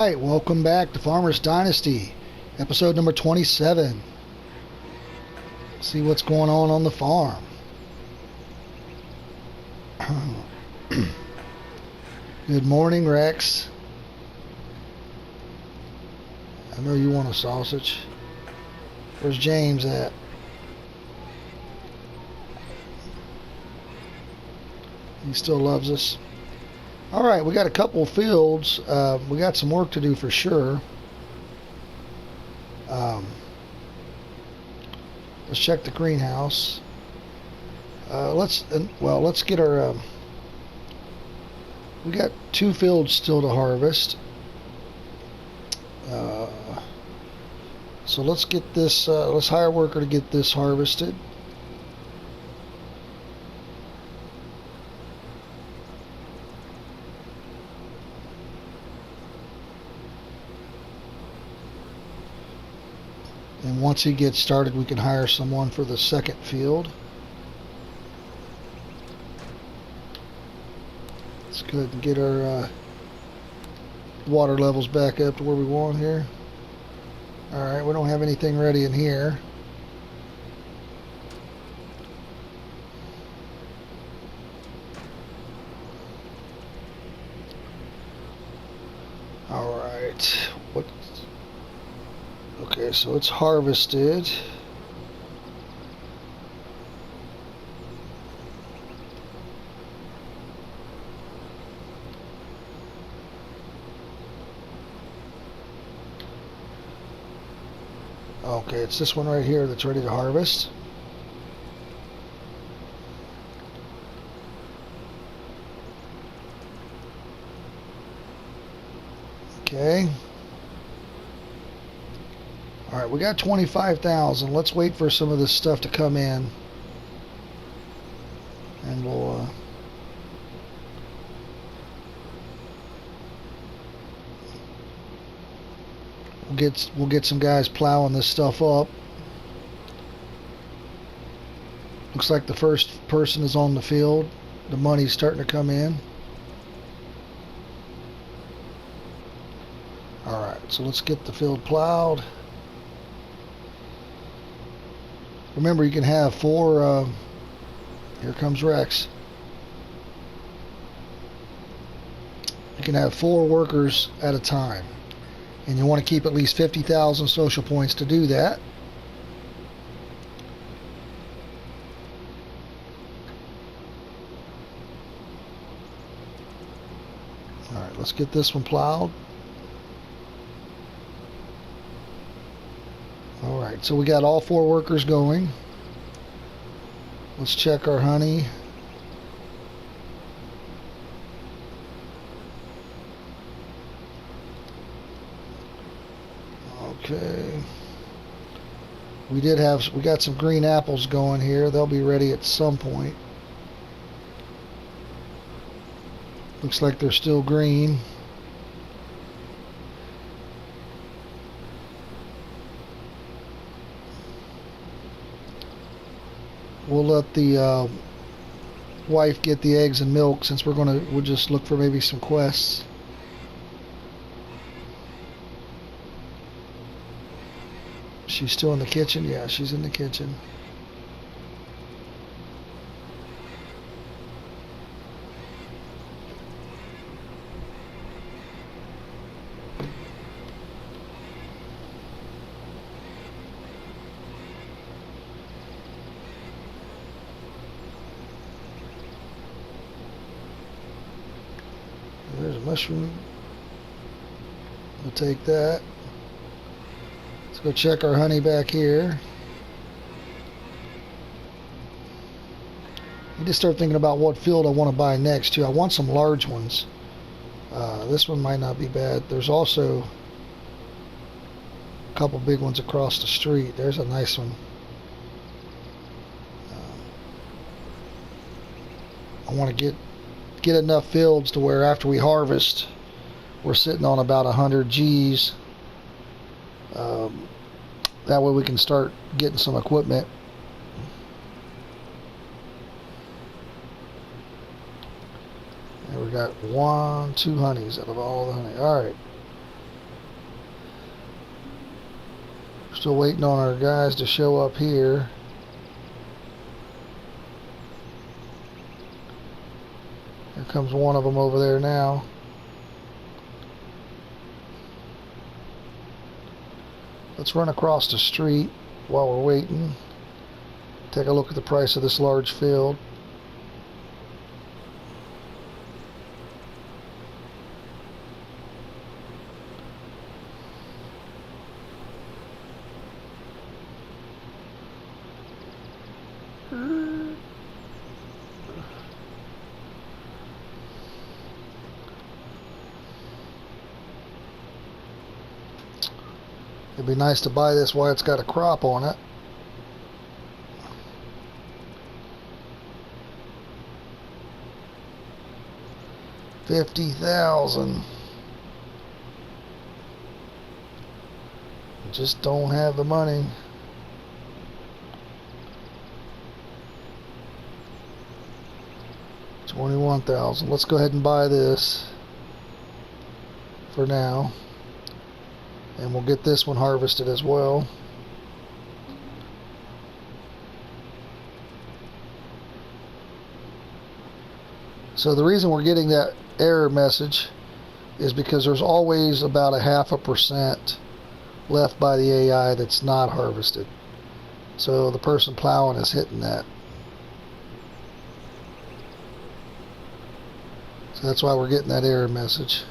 Alright, welcome back to Farmer's Dynasty, episode number 27. See what's going on the farm. Good morning, Rex. I know you want a sausage. Where's James at? He still loves us. Alright, we got a couple of fields. We got some work to do for sure. Let's check the greenhouse. Let's get our... we got two fields still to harvest. So let's get this... let's hire a worker to get this harvested. And once he gets started, we can hire someone for the second field. Let's go ahead and get our water levels back up to where we want here. Alright, we don't have anything ready in here. Alright, okay, so it's harvested. Okay, it's this one right here that's ready to harvest. Okay. Alright, we got 25,000. Let's wait for some of this stuff to come in. And we'll get some guys plowing this stuff up. Looks like the first person is on the field. The money's starting to come in. Alright, so let's get the field plowed. Remember, you can have four... here comes Rex. You can have 4 workers at a time. And you want to keep at least 50,000 social points to do that. Alright, let's get this one plowed. Alright, so we got all 4 workers going. Let's check our honey. Okay. We got some green apples going here. They'll be ready at some point. Looks like they're still green. We'll let the wife get the eggs and milk since we'll just look for maybe some quests. She's still in the kitchen? Yeah, she's in the kitchen. There's a mushroom. We'll take that. Let's go check our honey back here. I need to start thinking about what field I want to buy next too. I want some large ones. This one might not be bad. There's also a couple big ones across the street. There's a nice one. I want to get enough fields to where after we harvest, we're sitting on about 100 G's. That way we can start getting some equipment. And we got 2 honeys out of all the honey. Alright. Still waiting on our guys to show up here. Here comes one of them over there now. Let's run across the street while we're waiting. Take a look at the price of this large field. It'd be nice to buy this while it's got a crop on it. $50,000. Just don't have the money. $21,000. Let's go ahead and buy this for now. And we'll get this one harvested as well. So the reason we're getting that error message is because there's always about a 0.5% left by the AI that's not harvested. So the person plowing is hitting that. So that's why we're getting that error message.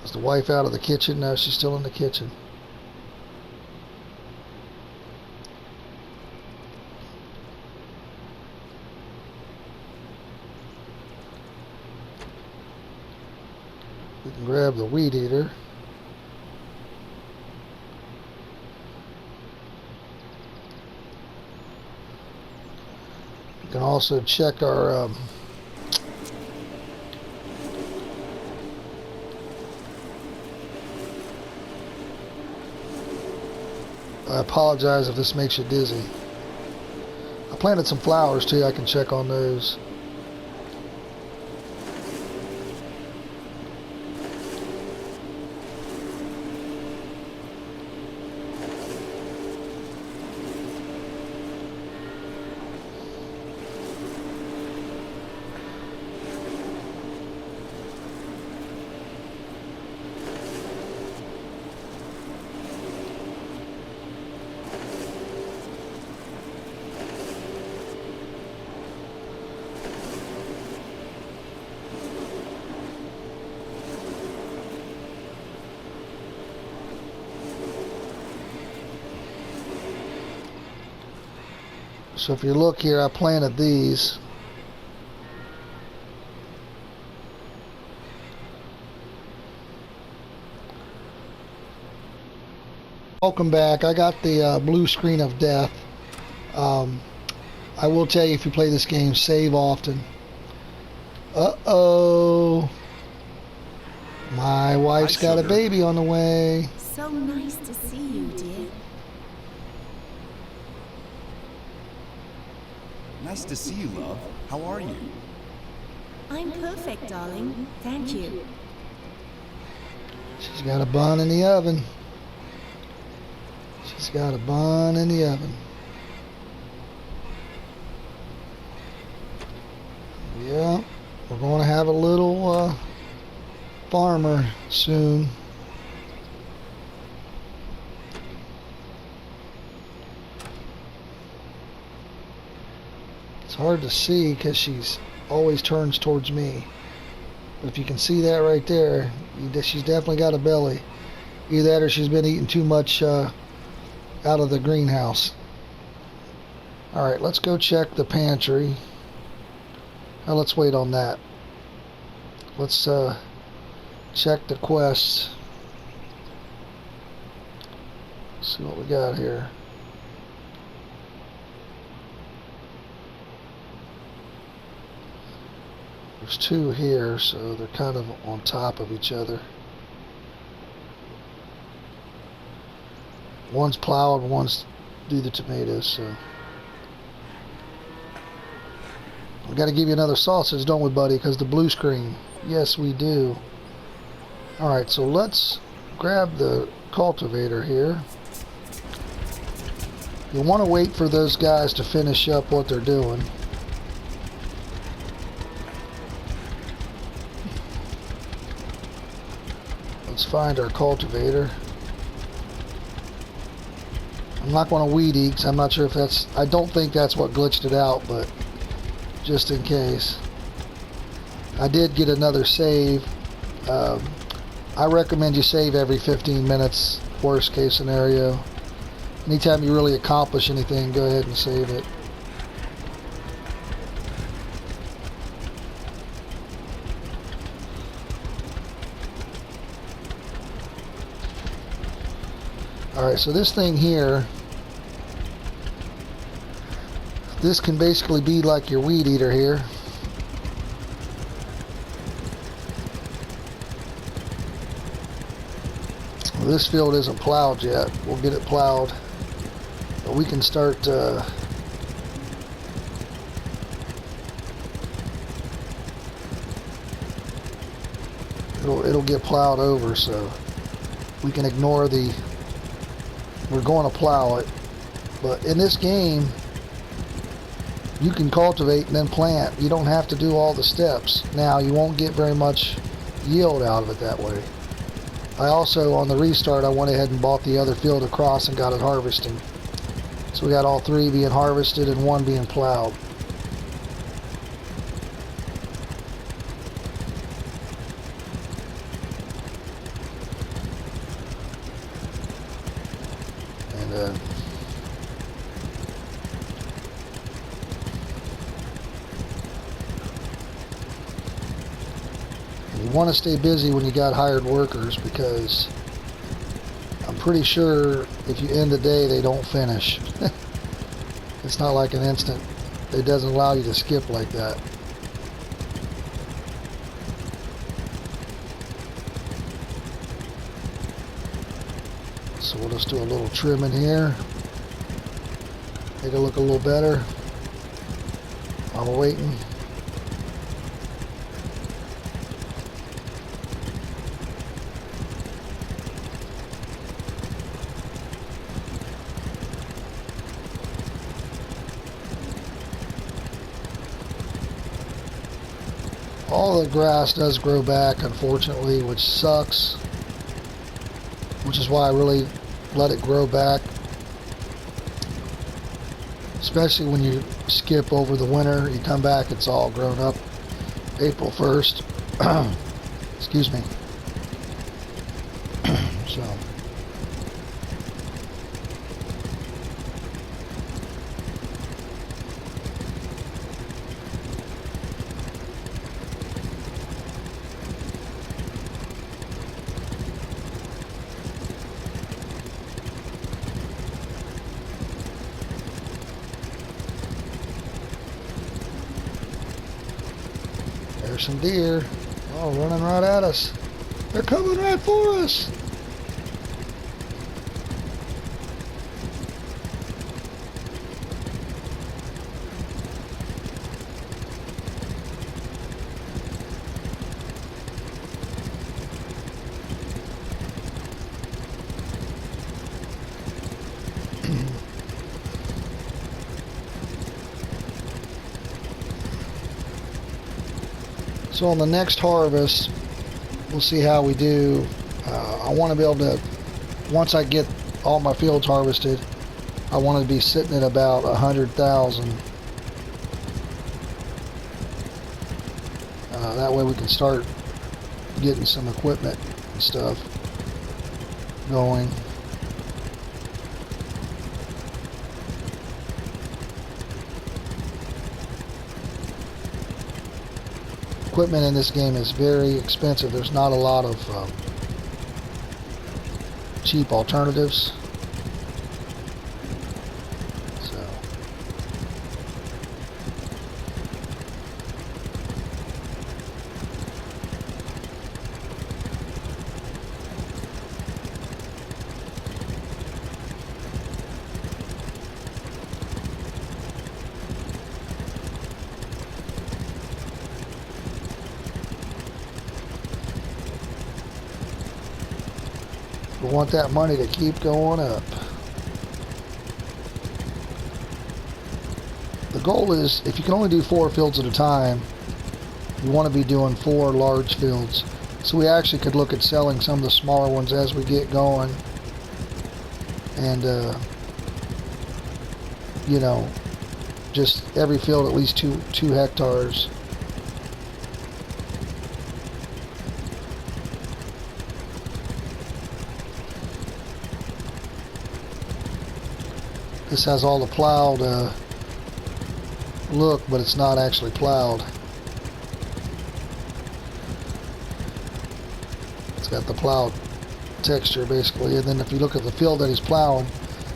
Is the wife out of the kitchen? No, she's still in the kitchen. We can grab the weed eater. You can also check our I apologize if this makes you dizzy. I planted some flowers too. I can check on those. So if you look here, I planted these. Welcome back. I got the blue screen of death. I will tell you, if you play this game, save often. Uh-oh. My wife's got a baby on the way. So nice to see you, dear. Nice to see you, love. How are you? I'm perfect, darling. Thank you. She's got a bun in the oven. She's got a bun in the oven. Yeah, we're going to have a little farmer soon. It's hard to see because she's always turns towards me. But if you can see that right there, she's definitely got a belly. Either that or she's been eating too much out of the greenhouse. Alright, let's go check the pantry. Now let's wait on that. Let's check the quests. See what we got here. There's two here, so they're kind of on top of each other. One's plowed, one's do the tomatoes, so. We got to give you another sausage, don't we, buddy? Because the blue screen. Yes, we do. Alright, so let's grab the cultivator here. You want to wait for those guys to finish up what they're doing. Let's find our cultivator. I'm not going to weed eat because I'm not sure if that's... I don't think that's what glitched it out, but just in case. I did get another save. I recommend you save every 15 minutes, worst case scenario. Anytime you really accomplish anything, go ahead and save it. Alright, so this thing here, this can basically be like your weed eater here. Well, this field isn't plowed yet. We'll get it plowed. But we can start it'll get plowed over, so we can ignore the... We're going to plow it. But in this game, you can cultivate and then plant. You don't have to do all the steps. Now, you won't get very much yield out of it that way. I also, on the restart, I went ahead and bought the other field across and got it harvesting. So we got all three being harvested and one being plowed. You want to stay busy when you got hired workers, because I'm pretty sure if you end the day they don't finish. It's not like an instant. It doesn't allow you to skip like that. So we'll just do a little trimming here. Make it look a little better while we're waiting. All the grass does grow back, unfortunately, which sucks. Which is why I really let it grow back. Especially when you skip over the winter, you come back, it's all grown up. April 1st. Excuse me. So. There's some deer. Oh, running right at us. They're coming right for us. So on the next harvest, we'll see how we do. I want to be able to, once I get all my fields harvested, I want to be sitting at about 100,000. That way we can start getting some equipment and stuff going. Equipment in this game is very expensive. There's not a lot of cheap alternatives. So We want that money to keep going up. The goal is, if you can only do 4 fields at a time, you want to be doing 4 large fields. So we actually could look at selling some of the smaller ones as we get going. And, you know, just every field at least 2 hectares. This has all the plowed look, but it's not actually plowed. It's got the plowed texture basically, and then if you look at the field that he's plowing,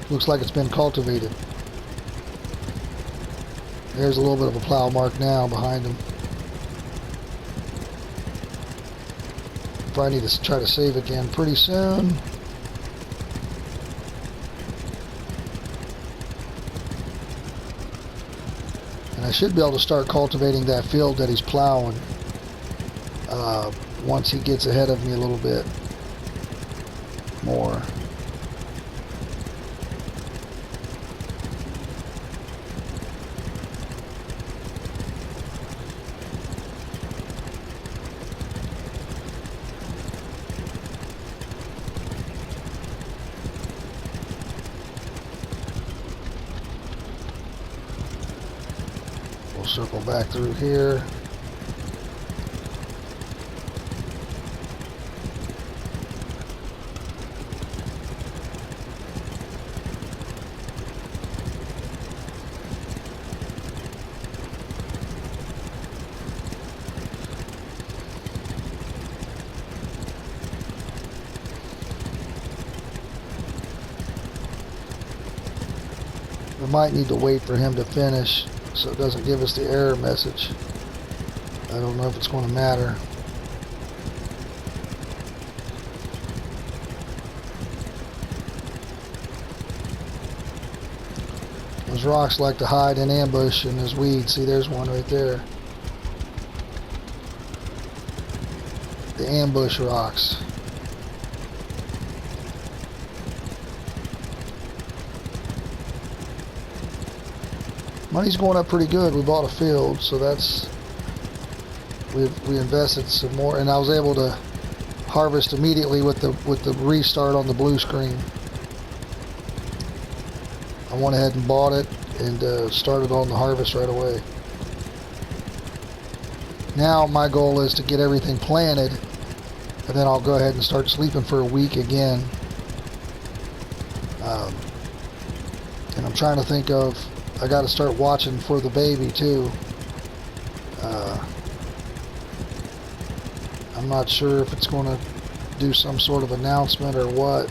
it looks like it's been cultivated. There's a little bit of a plow mark now behind him. Probably need to try to save again pretty soon. And I should be able to start cultivating that field that he's plowing once he gets ahead of me a little bit more. We'll circle back through here. We might need to wait for him to finish so it doesn't give us the error message. I don't know if it's going to matter. Those rocks like to hide in ambush in this weed. See, there's one right there. The ambush rocks. Money's going up pretty good. We bought a field, so that's we invested some more, and I was able to harvest immediately with the restart on the blue screen. I went ahead and bought it and started on the harvest right away. Now my goal is to get everything planted, and then I'll go ahead and start sleeping for a week again. And I'm trying to think of, I got to start watching for the baby too. I'm not sure if it's going to do some sort of announcement or what.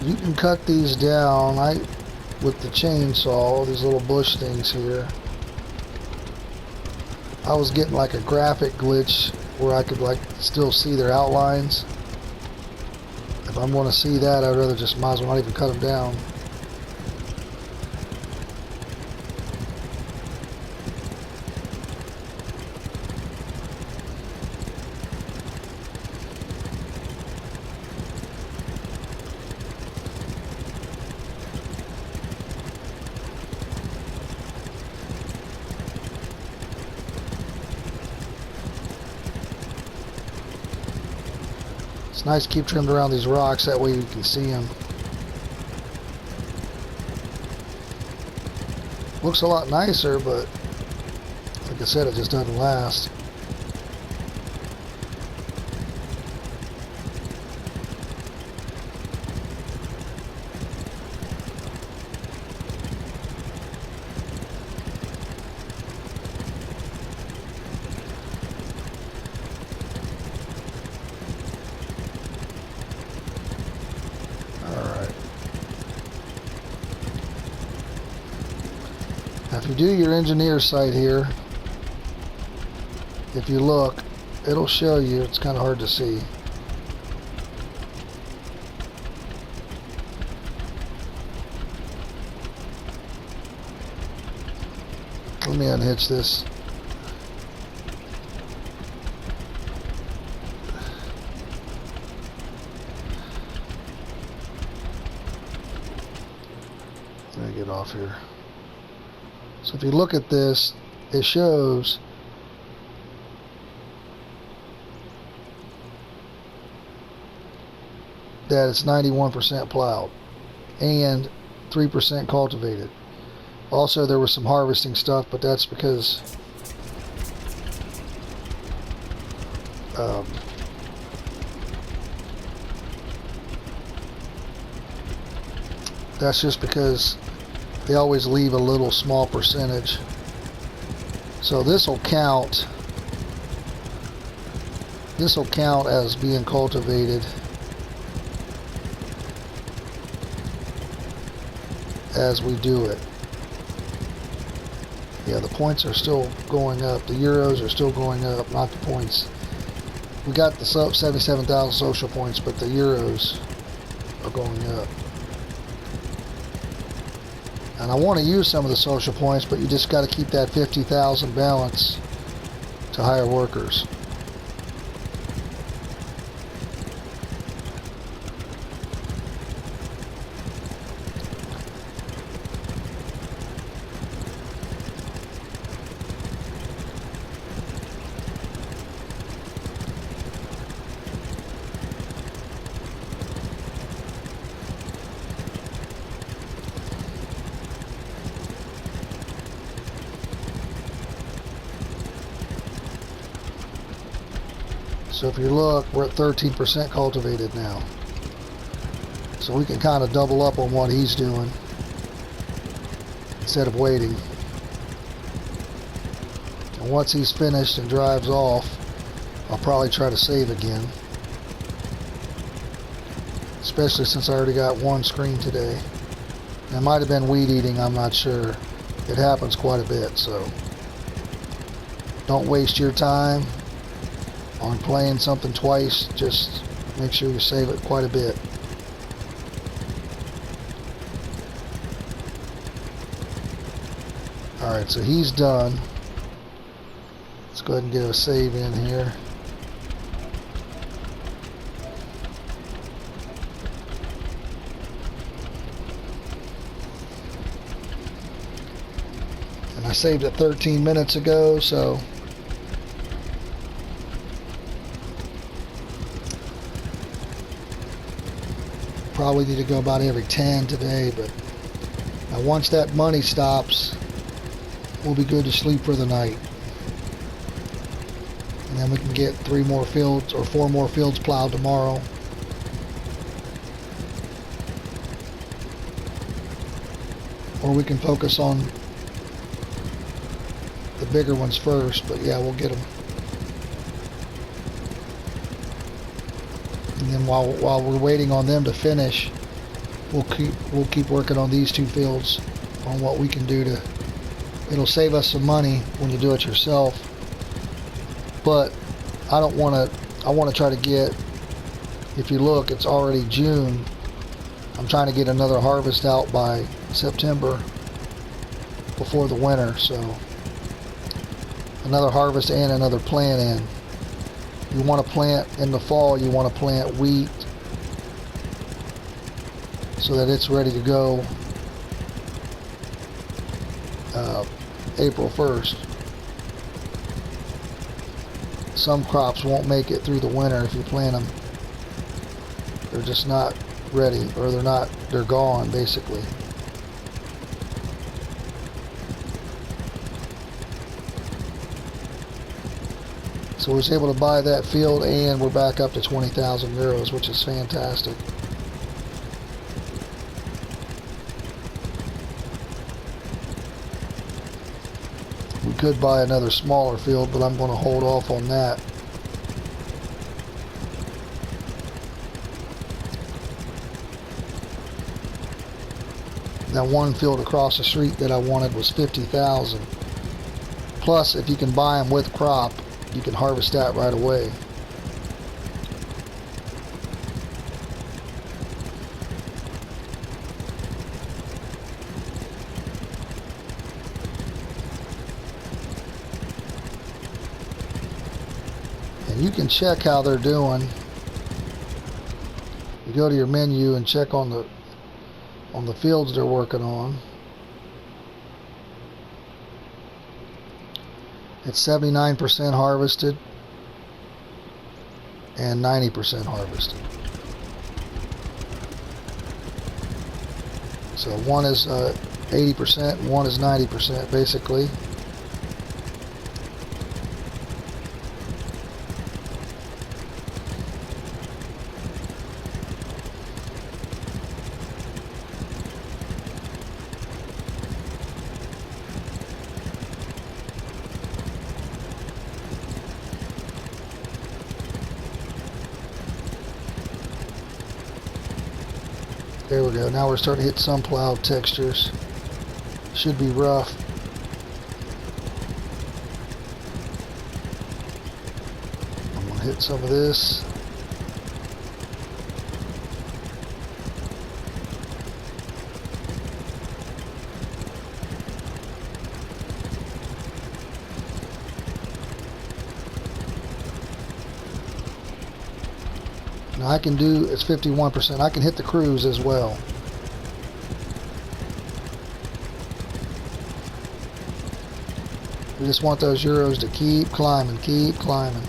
You can cut these down with the chainsaw, these little bush things here. I was getting like a graphic glitch where I could like still see their outlines. If I'm going to see that, I'd rather just might as well not even cut them down. It's nice to keep trimmed around these rocks, that way you can see them. Looks a lot nicer, but like I said, it just doesn't last. if you do your engineer site here, if you look, it'll show you. It's kind of hard to see. Let me unhitch this. Let me get off here. So if you look at this, it shows that it's 91% plowed and 3% cultivated. Also, there was some harvesting stuff, but that's because that's just because they always leave a little small percentage. So this will count. This will count as being cultivated as we do it. Yeah, the points are still going up. The euros are still going up, not the points. We got the 77,000 social points, but the euros are going up. And I want to use some of the social points, but you just got to keep that 50,000 balance to hire workers. So if you look, we're at 13% cultivated now. So we can kind of double up on what he's doing instead of waiting. And once he's finished and drives off, I'll probably try to save again. Especially since I already got one screen today. And it might have been weed eating, I'm not sure. It happens quite a bit, so don't waste your time on playing something twice. Just make sure you save it quite a bit. Alright, so he's done. Let's go ahead and get a save in here. And I saved it 13 minutes ago, so probably need to go about every 10 today, but now once that money stops, we'll be good to sleep for the night. And then we can get 3 more fields or 4 more fields plowed tomorrow. Or we can focus on the bigger ones first, but yeah, we'll get them. And then while we're waiting on them to finish, we'll keep working on these 2 fields on what we can do to. It'll save us some money when you do it yourself. But I don't want to. I want to try to get. If you look, it's already June. I'm trying to get another harvest out by September before the winter. So another harvest and another plant in. You want to plant in the fall, you want to plant wheat so that it's ready to go April 1st. Some crops won't make it through the winter if you plant them. They're just not ready, or they're gone basically. So we was able to buy that field, and we're back up to 20,000 euros, which is fantastic. We could buy another smaller field, but I'm going to hold off on that. That one field across the street that I wanted was 50,000. Plus, if you can buy them with crop, you can harvest that right away. And you can check how they're doing. You go to your menu and check on the fields they're working on. It's 79% harvested and 90% harvested. So one is 80% and one is 90% basically. There we go. Now we're starting to hit some plow textures. Should be rough. I'm going to hit some of this. Now I can do, it's 51%. I can hit the cruise as well. We just want those euros to keep climbing, keep climbing.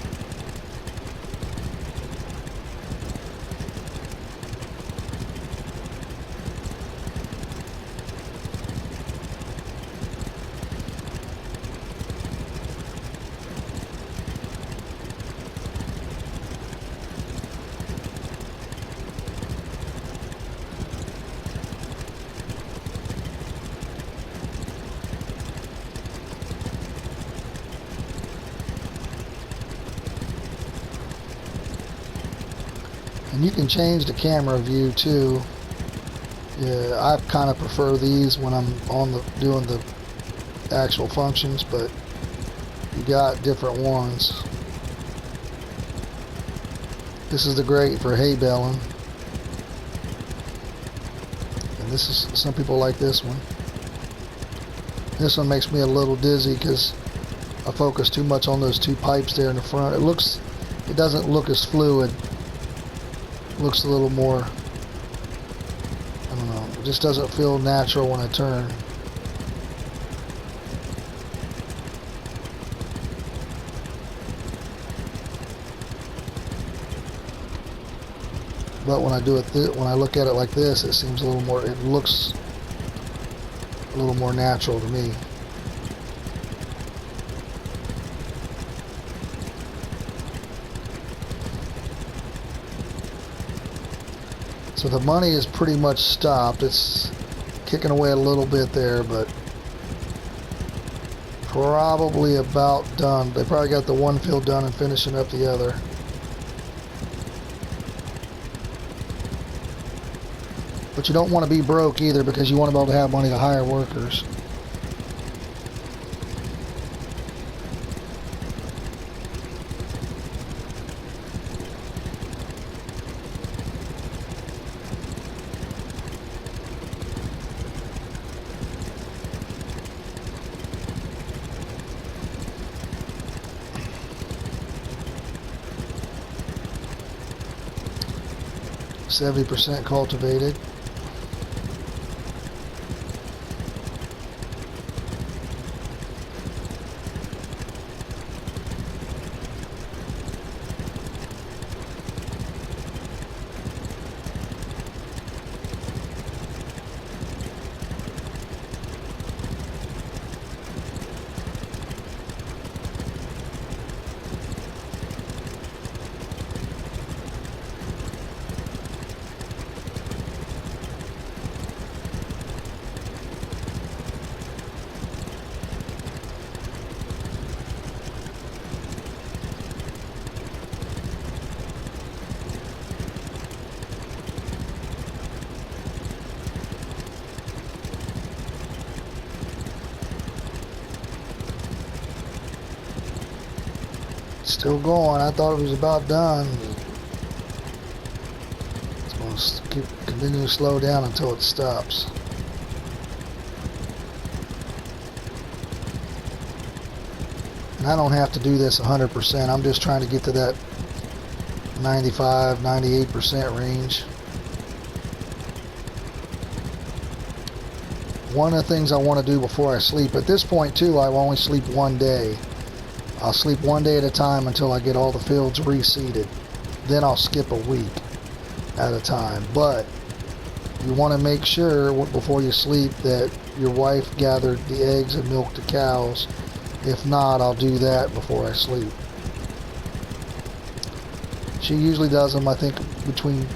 And you can change the camera view too. Yeah, I kind of prefer these when I'm doing the actual functions, but you got different ones. This is the great for hay baling. And this is, some people like this one. This one makes me a little dizzy because I focus too much on those two pipes there in the front. It doesn't look as fluid. Looks a little more, I don't know, it just doesn't feel natural when I turn. But when I do it, when I look at it like this, it seems a little more, it looks a little more natural to me. So the money is pretty much stopped. It's kicking away a little bit there, but probably about done. They probably got the one field done and finishing up the other. But you don't want to be broke either, because you want to be able to have money to hire workers. %70 cultivated. Still going. I thought it was about done. It's going to continue to slow down until it stops. And I don't have to do this 100%. I'm just trying to get to that 95, 98% range. One of the things I want to do before I sleep, at this point too, I will only sleep one day. I'll sleep one day at a time until I get all the fields reseeded. Then I'll skip a week at a time. But you want to make sure before you sleep that your wife gathered the eggs and milked the cows. If not, I'll do that before I sleep. She usually does them, I think, between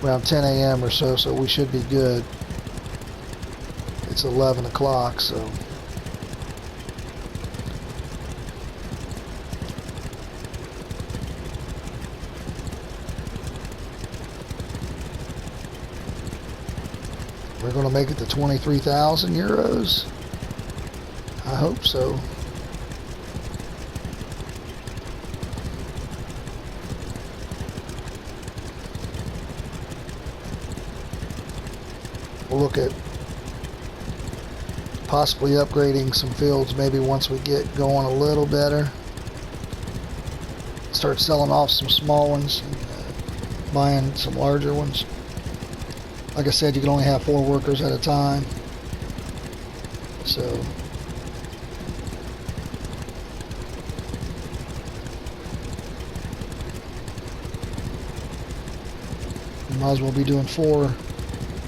around 10 a.m. or so, so we should be good. It's 11 o'clock, so. We're going to make it to 23,000 euros. I hope so. We'll look at possibly upgrading some fields maybe once we get going a little better. Start selling off some small ones and buying some larger ones. Like I said, you can only have 4 workers at a time. So you might as well be doing 4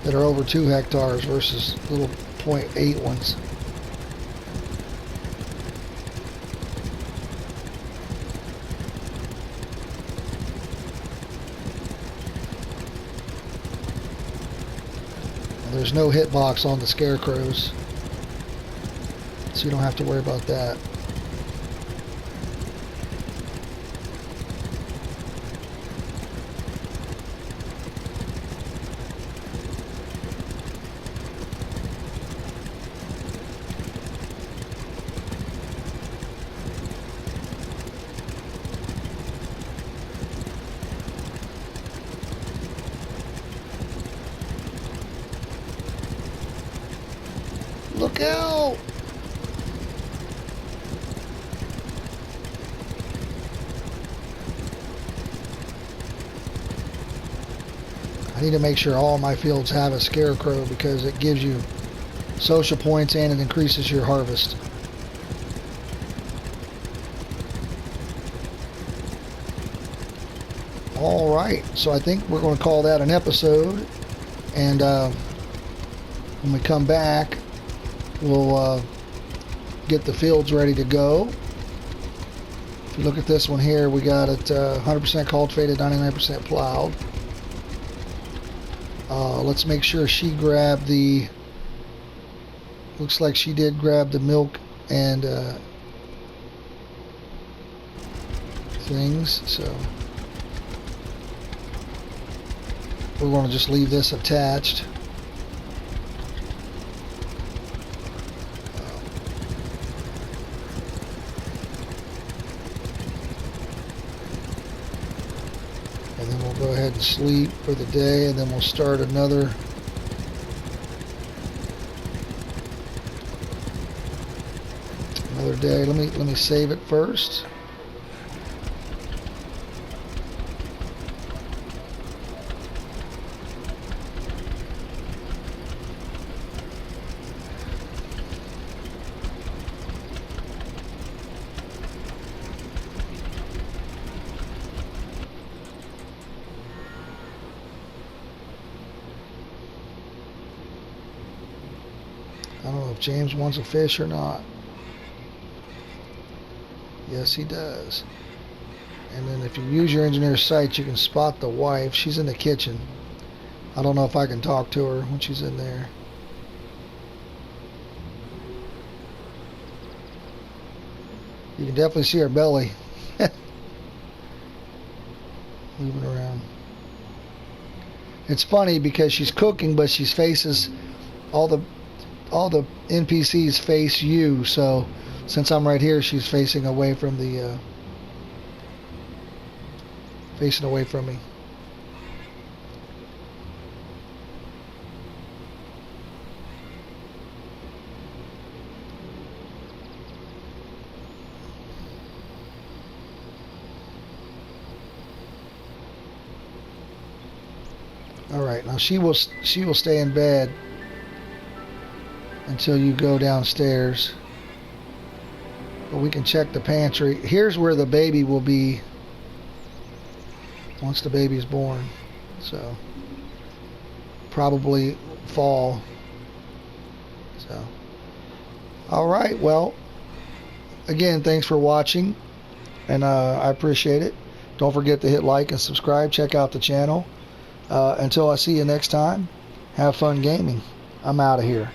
that are over 2 hectares versus little 0.8 ones. There's no hitbox on the scarecrows, so you don't have to worry about that. Look out! I need to make sure all my fields have a scarecrow because it gives you social points and it increases your harvest. Alright, so I think we're going to call that an episode, and when we come back we'll get the fields ready to go. If you look at this one here, we got it 100% cultivated, 99% plowed. Let's make sure she grabbed the, looks like she did grab the milk and things, so we're going to just leave this attached. And then we'll go ahead and sleep for the day, and then we'll start another day. Let me save it first. I don't know if James wants a fish or not. Yes, he does. And then if you use your engineer's sight, you can spot the wife. She's in the kitchen. I don't know if I can talk to her when she's in there. You can definitely see her belly moving around. It's funny because she's cooking, but she faces all the NPCs face you, so since I'm right here, she's facing away from the facing away from me. All right, now she will stay in bed until you go downstairs. But we can check the pantry. Here's where the baby will be once the baby's born. So probably fall. So all right, well, again, thanks for watching, and I appreciate it. Don't forget to hit like and subscribe. Check out the channel. Until I see you next time, have fun gaming. I'm out of here.